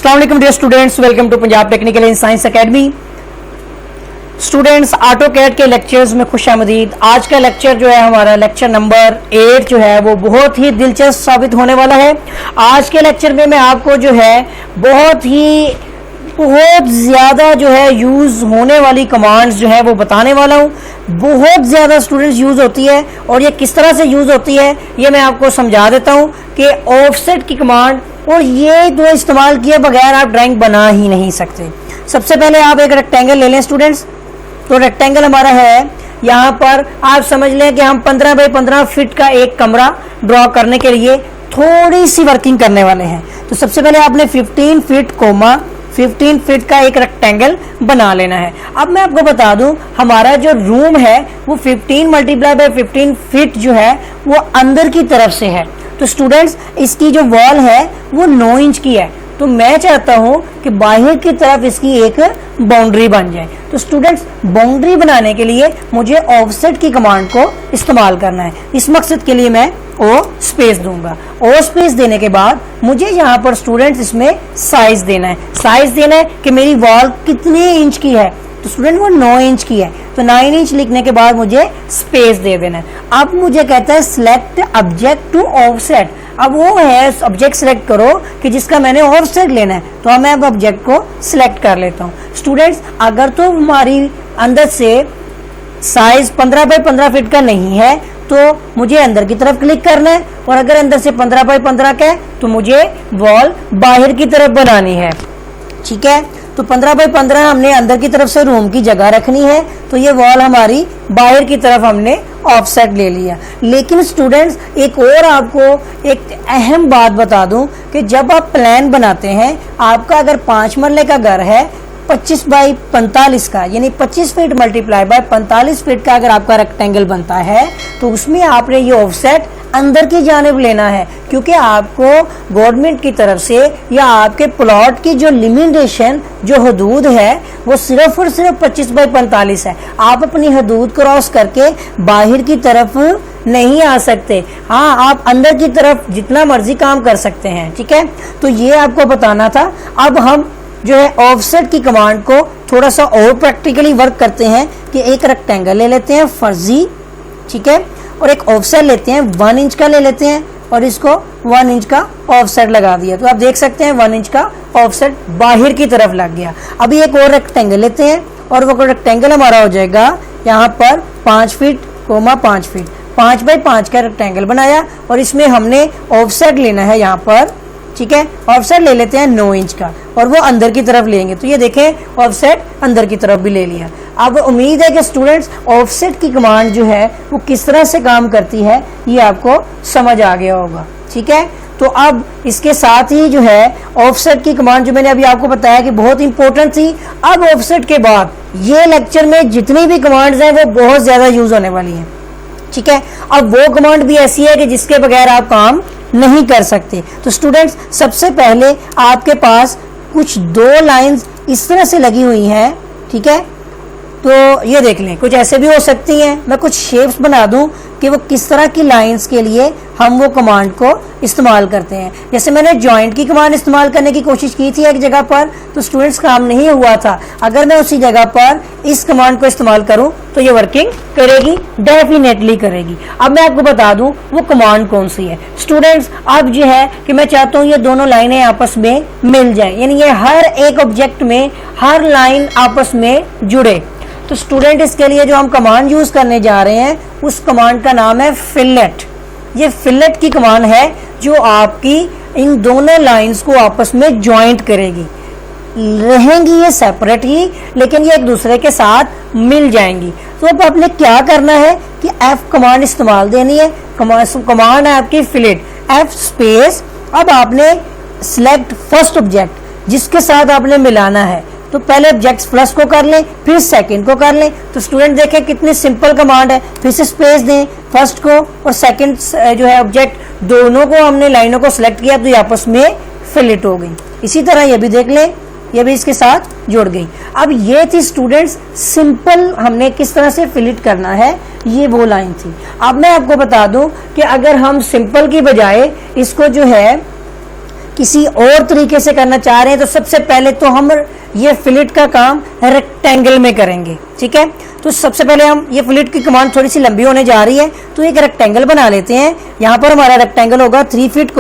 अस्सलाम वालेकुम dear students, welcome to Punjab technical and science academy. Students, AutoCAD के lectures में खुश आमदीद। आज का लेक्चर जो है हमारा लेक्चर नंबर 8 जो है वो बहुत ही दिलचस्प साबित होने वाला है। आज के लेक्चर में मैं आपको जो है बहुत ज़्यादा जो है यूज़ होने वाली कमांड्स जो है वो बताने वाला हूँ। बहुत ज़्यादा स्टूडेंट्स यूज़ होती है और ये किस तरह से यूज़ होती है ये मैं आपको समझा देता हूँ कि ऑफसेट की कमांड, और ये दो इस्तेमाल किए बगैर आप ड्राइंग बना ही नहीं सकते। सबसे पहले आप एक रेक्टेंगल ले लें स्टूडेंट्स। तो रेक्टेंगल हमारा है, यहाँ पर आप समझ लें कि हम 15 बाई 15 फीट का एक कमरा ड्रॉ करने के लिए थोड़ी सी वर्किंग करने वाले हैं। तो सबसे पहले आपने 15 फीट कोमा 15 फीट का एक रेक्टेंगल बना लेना है। अब मैं आपको बता दूं, हमारा जो रूम है वो 15 मल्टीप्लाई बाई 15 फीट जो है वो अंदर की तरफ से है। तो स्टूडेंट्स, इसकी जो वॉल है वो 9 इंच की है। तो मैं चाहता हूं कि बाहर की तरफ इसकी एक बाउंड्री बन जाए। तो स्टूडेंट्स, बाउंड्री बनाने के लिए मुझे ऑफसेट की कमांड को इस्तेमाल करना है। इस मकसद के लिए मैं ओ स्पेस दूंगा। ओ स्पेस देने के बाद मुझे यहाँ पर स्टूडेंट्स इसमें साइज देना है। साइज देना है कि मेरी वॉल कितने इंच की है। तो स्टूडेंट वो 9 इंच की है। तो 9 इंच लिखने के बाद मुझे स्पेस दे देना है। अब मुझे कहता है सिलेक्ट ऑब्जेक्ट टू ऑफसेट। अब वो है ऑब्जेक्ट सिलेक्ट करो कि जिसका मैंने ऑफसेट लेना है। तो मैं अब ऑब्जेक्ट को सिलेक्ट कर लेता हूँ। स्टूडेंट्स, अगर तो हमारी अंदर से साइज 15 बाई 15 फीट का नहीं है तो मुझे अंदर की तरफ क्लिक करना है, और अगर अंदर से 15 बाई 15 का है तो मुझे वॉल बाहर की तरफ बनानी है। ठीक है, तो 15 बाई 15 हमने अंदर की तरफ से रूम की जगह रखनी है। तो ये वॉल हमारी बाहर की तरफ हमने ऑफसेट ले लिया। लेकिन स्टूडेंट्स, एक और आपको एक अहम बात बता दूं कि जब आप प्लान बनाते हैं, आपका अगर 5 मरले का घर है 25 बाई 45 का, यानी 25 फीट मल्टीप्लाई बाय 45 फीट का अगर आपका रेक्टेंगल बनता है तो उसमें आपने ये ऑफसेट अंदर की जानिब लेना है, क्योंकि आपको गवर्नमेंट की तरफ से या आपके प्लॉट की जो लिमिटेशन जो हदूद है वो सिर्फ और सिर्फ 25 बाई 45 है। आप अपनी हदूद क्रॉस करके बाहर की तरफ नहीं आ सकते। हाँ, आप अंदर की तरफ जितना मर्जी काम कर सकते हैं। ठीक है, तो ये आपको बताना था। अब हम जो है ऑफसेट की कमांड को थोड़ा सा और प्रैक्टिकली वर्क करते हैं कि एक रेक्टेंगल ले लेते हैं फर्जी, ठीक है, और एक ऑफसेट लेते हैं 1 इंच का ले लेते हैं, और इसको 1 इंच का ऑफसेट लगा दिया। तो आप देख सकते हैं 1 इंच का ऑफसेट बाहर की तरफ लग गया। अभी एक और रेक्टेंगल लेते हैं, और वो रेक्टेंगल हमारा हो जाएगा यहाँ पर 5 फीट कोमा 5 फीट 5 बाई 5 का रेक्टेंगल बनाया, और इसमें हमने ऑफसेट लेना है यहाँ पर। ठीक है, ऑफसेट ले लेते हैं 9 इंच का, और वो अंदर की तरफ लेंगे। तो ये देखें, ऑफसेट अंदर की तरफ भी ले लिया। अब उम्मीद है कि स्टूडेंट्स ऑफसेट की कमांड जो है वो किस तरह से काम करती है ये आपको समझ आ गया होगा। ठीक है, तो अब इसके साथ ही जो है ऑफसेट की कमांड जो मैंने अभी आपको बताया कि बहुत इंपॉर्टेंट थी। अब ऑफसेट के बाद ये लेक्चर में जितनी भी कमांड्स हैं वो बहुत ज्यादा यूज होने वाली हैं। ठीक है, अब वो कमांड भी ऐसी है कि जिसके बगैर आप काम नहीं कर सकते। तो स्टूडेंट्स, सबसे पहले आपके पास कुछ 2 लाइंस इस तरह से लगी हुई हैं। ठीक है, तो ये देख लें, कुछ ऐसे भी हो सकती हैं। मैं कुछ शेप्स बना दूं कि वो किस तरह की लाइंस के लिए हम वो कमांड को इस्तेमाल करते हैं। जैसे मैंने जॉइंट की कमांड इस्तेमाल करने की कोशिश की थी एक जगह पर, तो स्टूडेंट्स काम नहीं हुआ था। अगर मैं उसी जगह पर इस कमांड को इस्तेमाल करूं तो ये वर्किंग करेगी, डेफिनेटली करेगी। अब मैं आपको बता दूं वो कमांड कौन सी है। स्टूडेंट्स, अब जो है कि मैं चाहता हूं ये दोनों लाइनें आपस में मिल जाए, यानी ये हर एक ऑब्जेक्ट में हर लाइन आपस में जुड़े। तो स्टूडेंट, इसके लिए जो हम कमांड यूज करने जा रहे हैं उस कमांड का नाम है फिलेट। ये फिलेट की कमांड है जो आपकी इन दोनों लाइंस को आपस में ज्वाइंट करेगी। रहेंगी ये सेपरेट ही, लेकिन ये एक दूसरे के साथ मिल जाएंगी। तो अब आपने क्या करना है कि F कमांड इस्तेमाल देनी है। कमांड है आपकी फिलेट, F स्पेस। अब आपने सिलेक्ट फर्स्ट ऑब्जेक्ट जिसके साथ आपने मिलाना है। तो पहले ऑब्जेक्ट प्लस को कर लें, फिर सेकंड को कर लें। तो स्टूडेंट देखें कितनी सिंपल कमांड है। फिर से स्पेस दें, फर्स्ट को और सेकंड जो है ऑब्जेक्ट दोनों को हमने लाइनों को सिलेक्ट किया तो ये आपस में फिलेट हो गई। इसी तरह ये भी देख लें, ये भी इसके साथ जुड़ गई। अब ये थी स्टूडेंट्स सिंपल, हमने किस तरह से फिलेट करना है, ये वो लाइन थी। अब मैं आपको बता दूं कि अगर हम सिंपल की बजाय इसको जो है किसी और तरीके से करना चाह रहे हैं तो सबसे पहले तो हम ये फिलेट का काम रेक्टेंगल में करेंगे, ठीक है। तो सबसे पहले हम ये फिलेट की कमांड थोड़ी सी लंबी होने जा रही है, तो एक रेक्टेंगल बना लेते हैं। यहाँ पर हमारा रेक्टेंगल होगा 3 फीट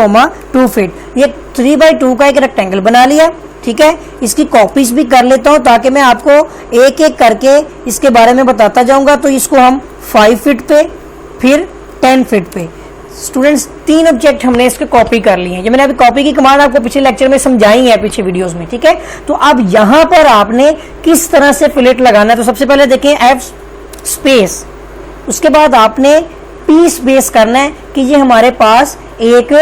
2 फीट। ये 3x2 का एक रेक्टेंगल बना लिया, ठीक है। इसकी कॉपीज भी कर लेता हूँ ताकि मैं आपको एक एक करके इसके बारे में बताता जाऊंगा। तो इसको हम 5 फीट पे, फिर 10 फीट पे। स्टूडेंट्स 3 ऑब्जेक्ट हमने इसके कॉपी कर लिए हैं। ये मैंने अभी कॉपी की कमांड आपको पिछले लेक्चर में समझाई है, पीछे वीडियोस में, ठीक है। तो अब यहाँ पर आपने किस तरह से फिलेट लगाना है, तो सबसे पहले देखें F स्पेस, उसके बाद आपने P स्पेस करना है कि ये हमारे पास एक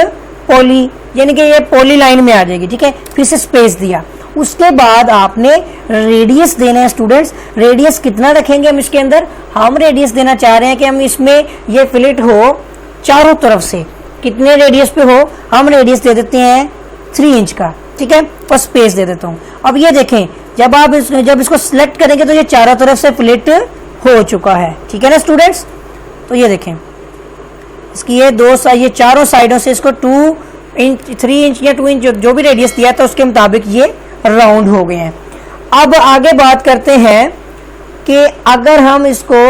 पॉली, यानी कि ये पॉली लाइन में आ जाएगी, ठीक है। फिर से स्पेस दिया, उसके बाद आपने रेडियस देना है। स्टूडेंट्स रेडियस कितना रखेंगे हम इसके अंदर, हम रेडियस देना चाह रहे हैं कि हम इसमें ये फिलेट हो चारों तरफ से, कितने रेडियस पे हो, हम रेडियस दे देते हैं 3 इंच का, ठीक है। और स्पेस दे देता हूँ। अब ये देखें, जब इसको सिलेक्ट करेंगे तो ये चारों तरफ से फिलेट हो चुका है, ठीक है ना स्टूडेंट्स। तो ये देखें, इसकी ये चारों साइडों से इसको 2 इंच 3 इंच या 2 इंच जो भी रेडियस दिया था उसके मुताबिक ये राउंड हो गए हैं। अब आगे बात करते हैं कि अगर हम इसको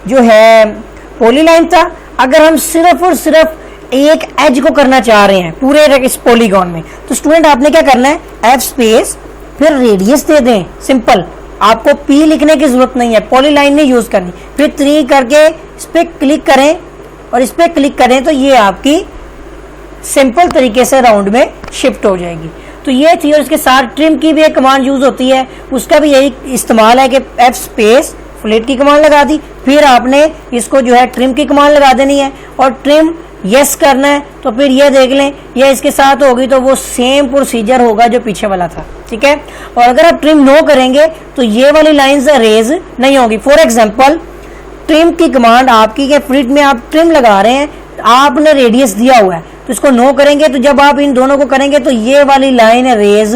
जो है पॉली लाइन था, अगर हम सिर्फ और सिर्फ एक एज को करना चाह रहे हैं पूरे इस पॉलीगॉन में, तो स्टूडेंट आपने क्या करना है, F स्पेस फिर रेडियस दे दें, सिंपल। आपको P लिखने की जरूरत नहीं है, पॉली लाइन नहीं यूज करनी। फिर 3 करके इस पे क्लिक करें और इस पे क्लिक करें तो ये आपकी सिंपल तरीके से राउंड में शिफ्ट हो जाएगी। तो ये थी, और इसके साथ ट्रिम की भी एक कमांड यूज होती है, उसका भी यही इस्तेमाल है कि F स्पेस फिलेट की कमांड लगा दी, फिर आपने इसको जो है ट्रिम की कमांड लगा देनी है और ट्रिम यस करना है। तो फिर ये देख लें, ये इसके साथ होगी तो वो सेम प्रोसीजर होगा जो पीछे वाला था, ठीक है। और अगर आप ट्रिम नो करेंगे तो ये वाली लाइंस रेज नहीं होगी। फॉर एग्जांपल ट्रिम की कमांड आपकी के फिलेट में आप ट्रिम लगा रहे हैं, आपने रेडियस दिया हुआ है, तो इसको नो करेंगे तो जब आप इन दोनों को करेंगे तो ये वाली लाइन रेज,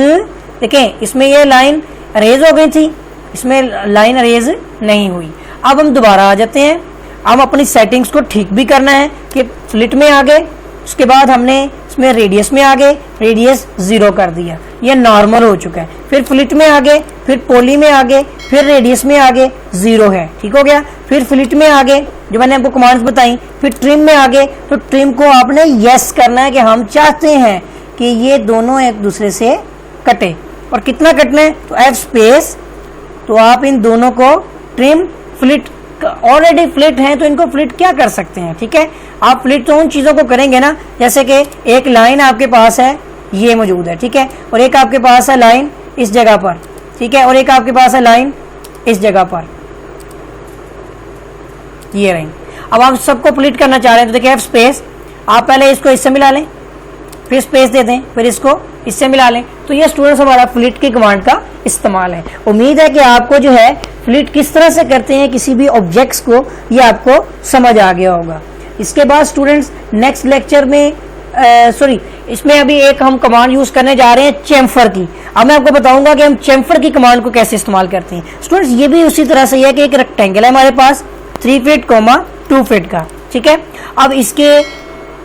देखें इसमें ये लाइन रेज हो गई थी, इसमें लाइन रेज नहीं हुई। अब हम दोबारा आ जाते हैं, हम अपनी सेटिंग्स को ठीक भी करना है कि फिलेट में आ गए, उसके बाद हमने इसमें रेडियस में आ गए, रेडियस 0 कर दिया, ये नॉर्मल हो चुका है। फिर फिलेट में आ गए, फिर पॉली में आ गए, फिर रेडियस में आ गए, 0 है, ठीक हो गया। फिर फिलेट में आ गए जो मैंने आपको कमांड्स बताई, फिर ट्रिम में आ गए, तो ट्रिम को आपने यस करना है कि हम चाहते हैं कि ये दोनों एक दूसरे से कटे। और कितना कटना है, तो F स्पेस, तो आप इन दोनों को ट्रिम फिलेट, ऑलरेडी फिलेट हैं तो इनको फिलेट क्या कर सकते हैं, ठीक है। आप फिलेट तो उन चीज़ों को करेंगे ना, जैसे कि एक लाइन आपके पास है, ये मौजूद है, ठीक है, और एक आपके पास है लाइन इस जगह पर, ठीक है, और एक आपके पास है लाइन इस जगह पर, ये लाइन। अब आप सबको फिलेट करना चाह रहे हैं तो देखिए F स्पेस, आप पहले इसको इससे मिला लें, फिर स्पेस दे दें, फिर इसको इससे मिला लें। तो ये स्टूडेंट्स हमारा फिलेट की कमांड का इस्तेमाल है। उम्मीद है कि आपको जो है फिलेट किस तरह से करते हैं किसी भी ऑब्जेक्ट्स को, ये आपको समझ आ गया होगा। इसके बाद स्टूडेंट्स नेक्स्ट लेक्चर में इसमें अभी एक हम कमांड यूज करने जा रहे हैं चैम्फर की। अब मैं आपको बताऊंगा कि हम चैम्फर की कमांड को कैसे इस्तेमाल करते हैं। स्टूडेंट्स ये भी उसी तरह से है कि एक रेक्टेंगल है हमारे पास 3 फीट 2 फीट का, ठीक है। अब इसके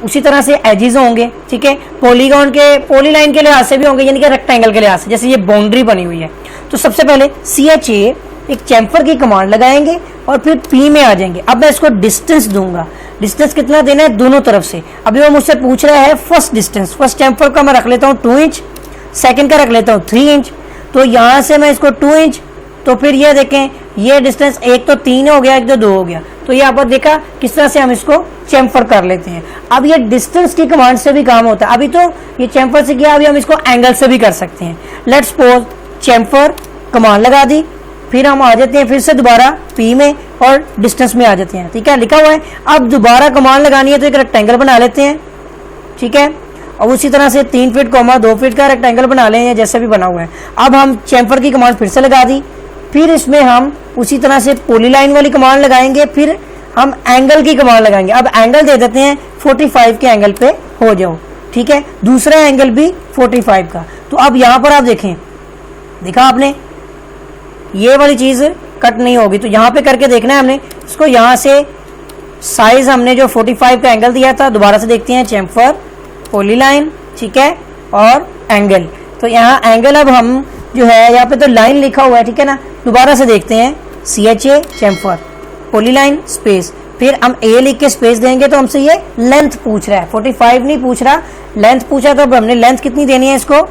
उसी तरह से एजेस होंगे, ठीक है, पॉलीगॉन के पॉली लाइन के लिहाज से भी होंगे, यानी कि रेक्टेंगल के लिहाज से, जैसे ये बाउंड्री बनी हुई है। तो सबसे पहले CHA एक चैम्फर की कमांड लगाएंगे और फिर P में आ जाएंगे। अब मैं इसको डिस्टेंस दूंगा, डिस्टेंस कितना देना है दोनों तरफ से। अभी वो मुझसे पूछ रहा है फर्स्ट डिस्टेंस, फर्स्ट चैम्फर का मैं रख लेता हूँ 2 इंच, सेकंड का रख लेता हूँ 3 इंच। तो यहाँ से मैं इसको 2 इंच, तो फिर ये देखें ये डिस्टेंस एक तो 3 हो गया, एक तो 2 हो गया। तो ये आप देखा किस तरह से हम इसको चैम्फर कर लेते हैं। अब ये डिस्टेंस की कमांड से भी काम होता है। अभी तो ये चैम्फर से किया, अभी हम इसको एंगल से भी कर सकते हैं। लेट्स सपोज चैम्फर कमांड लगा दी, फिर हम आ जाते हैं फिर से दोबारा P में और डिस्टेंस में आ जाते हैं, ठीक है, लिखा हुआ है। अब दोबारा कमांड लगानी है तो एक रेक्टेंगल बना लेते हैं, ठीक है, और उसी तरह से 3 फीट 2 फीट का रेक्टेंगल बना लें या जैसे भी बना हुआ है। अब हम चैम्फर की कमांड फिर से लगा दी, फिर इसमें हम उसी तरह से पॉली लाइन वाली कमांड लगाएंगे, फिर हम एंगल की कमांड लगाएंगे। अब एंगल दे देते हैं 45 के एंगल पे हो जाओ, ठीक है, दूसरा एंगल भी 45 का। तो अब यहाँ पर आप देखें, देखा आपने ये वाली चीज कट नहीं होगी, तो यहाँ पे करके देखना है हमने इसको। यहाँ से साइज हमने जो 45 का एंगल दिया था, दोबारा से देखते हैं चैम्फर पॉली लाइन, ठीक है, और एंगल। तो यहाँ एंगल अब हम जो है यहाँ पे तो लाइन लिखा हुआ है, ठीक है ना, दोबारा से देखते हैं। CHA चैम्फर, पॉलीलाइन स्पेस, फिर हम A लिख के स्पेस देंगे तो हमसे ये लेंथ पूछ रहा है, 45 नहीं पूछ रहा, लेंथ पूछा। तो अब हमने लेंथ कितनी देनी है इसको,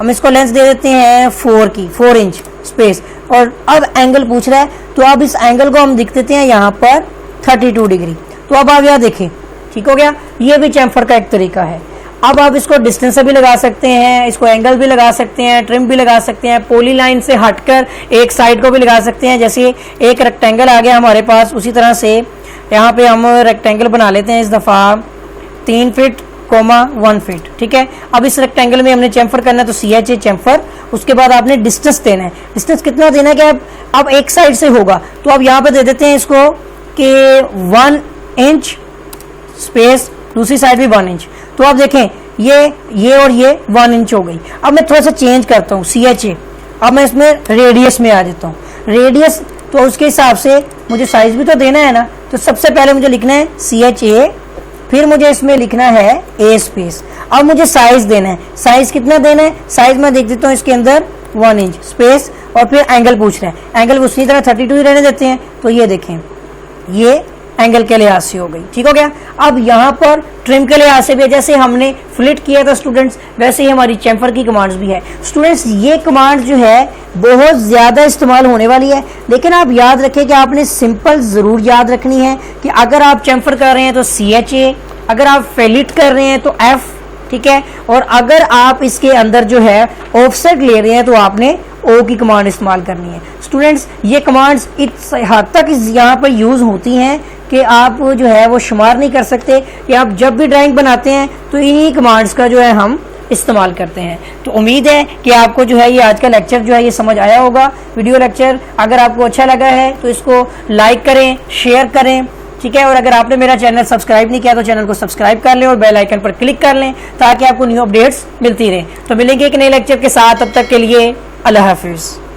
हम इसको लेंथ दे देते हैं 4 इंच स्पेस। और अब एंगल पूछ रहा है, तो अब इस एंगल को हम लिख देते हैं यहाँ पर 32 डिग्री। तो अब आप यहाँ देखें, ठीक हो गया। ये भी चैम्फर का एक तरीका है। अब आप इसको डिस्टेंस से भी लगा सकते हैं, इसको एंगल भी लगा सकते हैं, ट्रिम भी लगा सकते हैं, पॉली लाइन से हटकर एक साइड को भी लगा सकते हैं। जैसे एक रेक्टेंगल आ गया हमारे पास, उसी तरह से यहाँ पे हम रेक्टेंगल बना लेते हैं इस दफ़ा 3 फीट, 1 फीट, ठीक है। अब इस रेक्टेंगल में हमने चैम्फर करना है, तो CHA चैम्फर। उसके बाद आपने डिस्टेंस देना है। डिस्टेंस कितना देना है कि अब एक साइड से होगा, तो अब यहाँ पे दे देते हैं इसको कि 1 इंच स्पेस, दूसरी साइड भी 1 इंच। तो आप देखें ये और ये 1 इंच हो गई। अब मैं थोड़ा सा चेंज करता हूँ CHA, अब मैं इसमें रेडियस में आ जाता हूँ। रेडियस तो उसके हिसाब से मुझे साइज भी तो देना है ना। तो सबसे पहले मुझे लिखना है CHA, फिर मुझे इसमें लिखना है A स्पेस। अब मुझे साइज देना है, साइज कितना देना है, साइज मैं देख देता हूँ इसके अंदर 1 इंच स्पेस। और फिर एंगल पूछ रहा है, एंगल उसी तरह 32 ही रहने देते हैं। तो ये देखें, ये एंगल के लिहाज से हो गई, ठीक हो गया। अब यहाँ पर ट्रिम के लिहाज से भी, जैसे हमने फ्लिट किया था स्टूडेंट्स, वैसे ही हमारी चैम्फर की कमांड्स भी है। स्टूडेंट्स ये कमांड जो है बहुत ज़्यादा इस्तेमाल होने वाली है, लेकिन आप याद रखें कि आपने सिंपल ज़रूर याद रखनी है कि अगर आप चैम्फर कर रहे हैं तो CHA, अगर आप फेलिट कर रहे हैं तो F, ठीक है। और अगर आप इसके अंदर जो है ऑफसेट ले रहे हैं तो आपने O की कमांड इस्तेमाल करनी है। स्टूडेंट्स ये कमांड्स इस हद तक यहाँ पर यूज़ होती हैं कि आप जो है वो शुमार नहीं कर सकते, कि आप जब भी ड्राइंग बनाते हैं तो इन्हीं कमांड्स का जो है हम इस्तेमाल करते हैं। तो उम्मीद है कि आपको जो है ये आज का लेक्चर जो है ये समझ आया होगा। वीडियो लेक्चर अगर आपको अच्छा लगा है तो इसको लाइक करें, शेयर करें, ठीक है। और अगर आपने मेरा चैनल सब्सक्राइब नहीं किया तो चैनल को सब्सक्राइब कर लें और बेल आइकन पर क्लिक कर लें, ताकि आपको न्यू अपडेट्स मिलती रहें। तो मिलेंगे एक नए लेक्चर के साथ, तब तक के लिए अल्लाह हाफिज़।